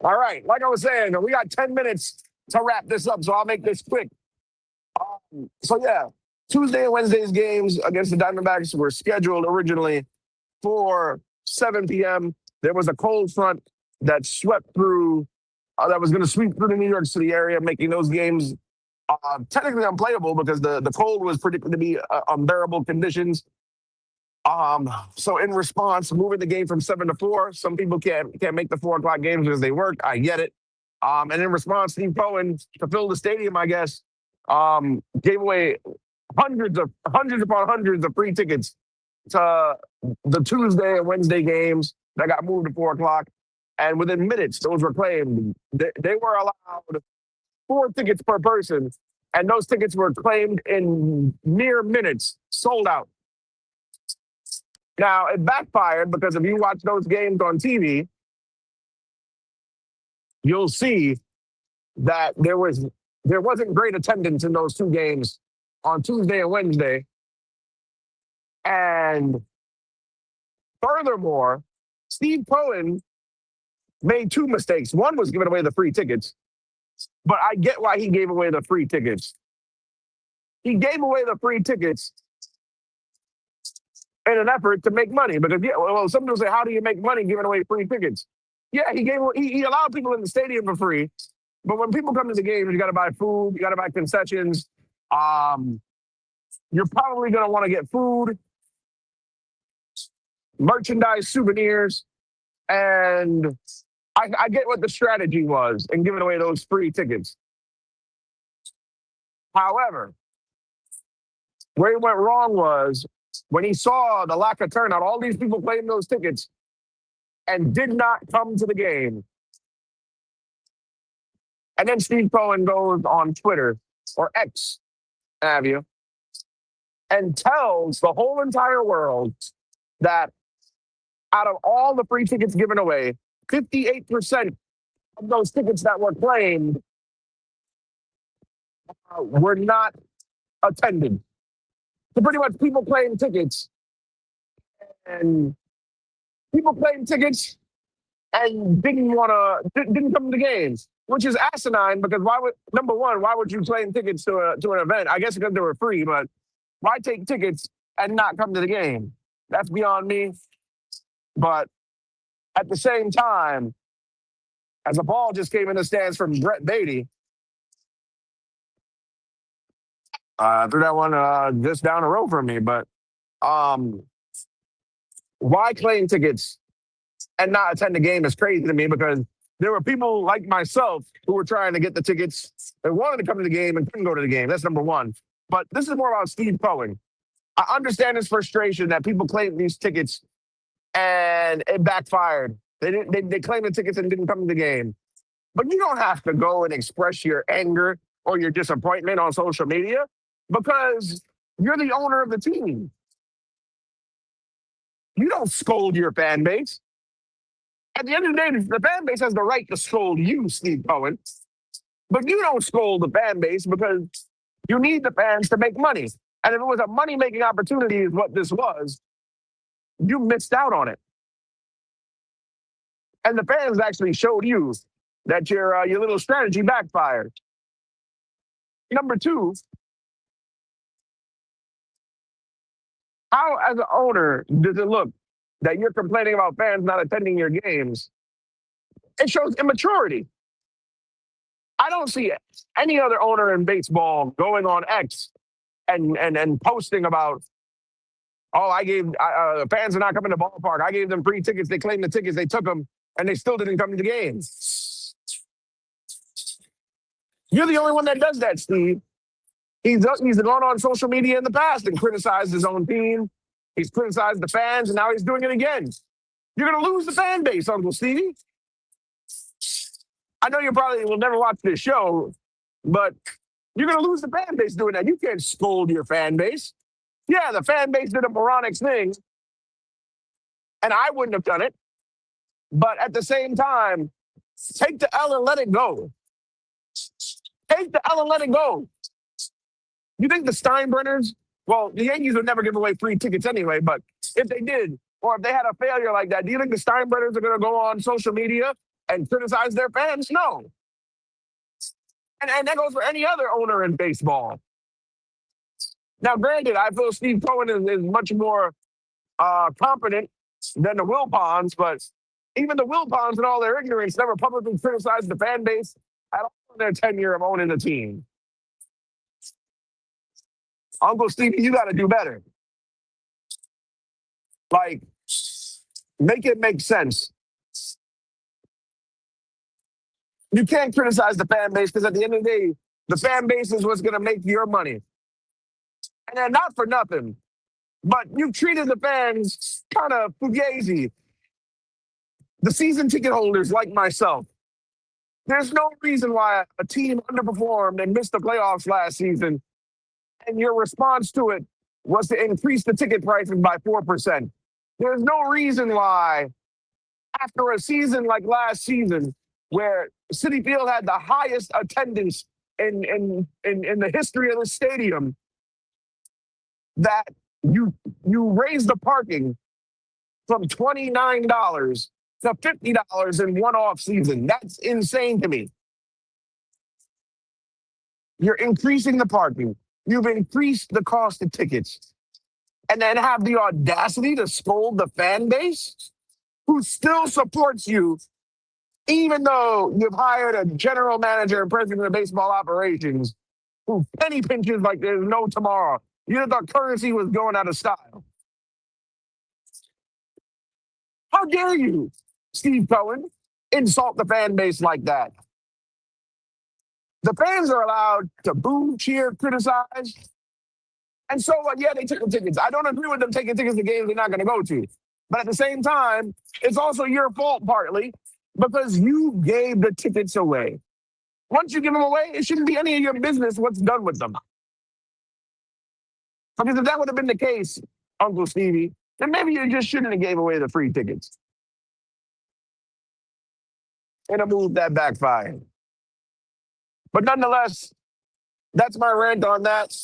All right. Like I was saying, we got 10 minutes to wrap this up, so I'll make this quick. So, yeah, Tuesday and Wednesday's games against the Diamondbacks were scheduled originally for 7 p.m. There was a cold front that swept through, that was going to sweep through the New York City area, making those games technically unplayable because the cold was predicted to be unbearable conditions. So in response, moving the game from 7 to 4. Some people can't make the 4 o'clock games because they work. I get it. And in response, Steve Cohen, to fill the stadium, I guess, gave away hundreds upon hundreds of free tickets to the Tuesday and Wednesday games that got moved to 4 o'clock. And within minutes, those were claimed. They were allowed 4 tickets per person, and those tickets were claimed in mere minutes, sold out. Now, it backfired because if you watch those games on TV, you'll see that there wasn't great attendance in those 2 games on Tuesday and Wednesday. And furthermore, Steve Cohen made 2 mistakes. One was giving away the free tickets, but I get why he gave away the free tickets. He gave away the free tickets in an effort to make money because, some people say, how do you make money giving away free tickets? Yeah, he allowed people in the stadium for free, but when people come to the game, you got to buy food, you got to buy concessions. You're probably going to want to get food, merchandise, souvenirs, and I get what the strategy was in giving away those free tickets. However, where he went wrong was when he saw the lack of turnout, all these people claimed those tickets and did not come to the game. And then Steve Cohen goes on Twitter or X, have you, and tells the whole entire world that out of all the free tickets given away, 58% of those tickets that were claimed were not attended. So pretty much people claimed tickets and didn't come to the games, which is asinine because why would you claim tickets to an event? I guess because they were free, but why take tickets and not come to the game? That's beyond me. But at the same time, as a ball just came in the stands from Brett Beatty, threw that one just down the road from me. But why claim tickets and not attend the game is crazy to me because there were people like myself who were trying to get the tickets and wanted to come to the game and couldn't go to the game. That's number one. But this is more about Steve Cohen. I understand his frustration that people claimed these tickets and it backfired. They claimed the tickets and didn't come to the game. But you don't have to go and express your anger or your disappointment on social media because you're the owner of the team. You don't scold your fan base. At the end of the day, the fan base has the right to scold you, Steve Cohen. But you don't scold the fan base because you need the fans to make money. And if it was a money-making opportunity is what this was, you missed out on it. And the fans actually showed you that your little strategy backfired. Number 2, how as an owner does it look that you're complaining about fans not attending your games? It shows immaturity. I don't see any other owner in baseball going on X and posting about, fans are not coming to the ballpark. I gave them free tickets. They claimed the tickets. They took them, and they still didn't come to the games. You're the only one that does that, Steve. He's gone on social media in the past and criticized his own team. He's criticized the fans, and now he's doing it again. You're going to lose the fan base, Uncle Stevie. I know you probably will never watch this show, but you're going to lose the fan base doing that. You can't scold your fan base. Yeah, the fan base did a moronic thing, and I wouldn't have done it. But at the same time, take the L and let it go. Take the L and let it go. You think the Steinbrenners, well, the Yankees would never give away free tickets anyway, but if they did, or if they had a failure like that, do you think the Steinbrenners are going to go on social media and criticize their fans? No. And that goes for any other owner in baseball. Now, granted, I feel Steve Cohen is much more competent than the Wilpons, but even the Wilpons, in all their ignorance, never publicly criticized the fan base at all in their tenure of owning the team. Uncle Stevie, you got to do better. Like, make it make sense. You can't criticize the fan base because at the end of the day, the fan base is what's going to make your money. And then not for nothing, but you treated the fans kind of fugazi. The season ticket holders like myself. There's no reason why a team underperformed and missed the playoffs last season, and your response to it was to increase the ticket prices by 4%. There's no reason why, after a season like last season, where Citi Field had the highest attendance in the history of the stadium, that you raised the parking from $29 to $50 in one off season. That's insane to me. You're increasing the parking. You've increased the cost of tickets. And then have the audacity to scold the fan base who still supports you, even though you've hired a general manager and president of baseball operations who penny pinches like there's no tomorrow. You thought currency was going out of style. How dare you, Steve Cohen, insult the fan base like that? The fans are allowed to boo, cheer, criticize. And so what? Yeah, they took the tickets. I don't agree with them taking tickets to games they're not going to go to. But at the same time, it's also your fault partly because you gave the tickets away. Once you give them away, it shouldn't be any of your business what's done with them. Because if that would have been the case, Uncle Stevie, then maybe you just shouldn't have gave away the free tickets. In a move that backfired. But nonetheless, that's my rant on that.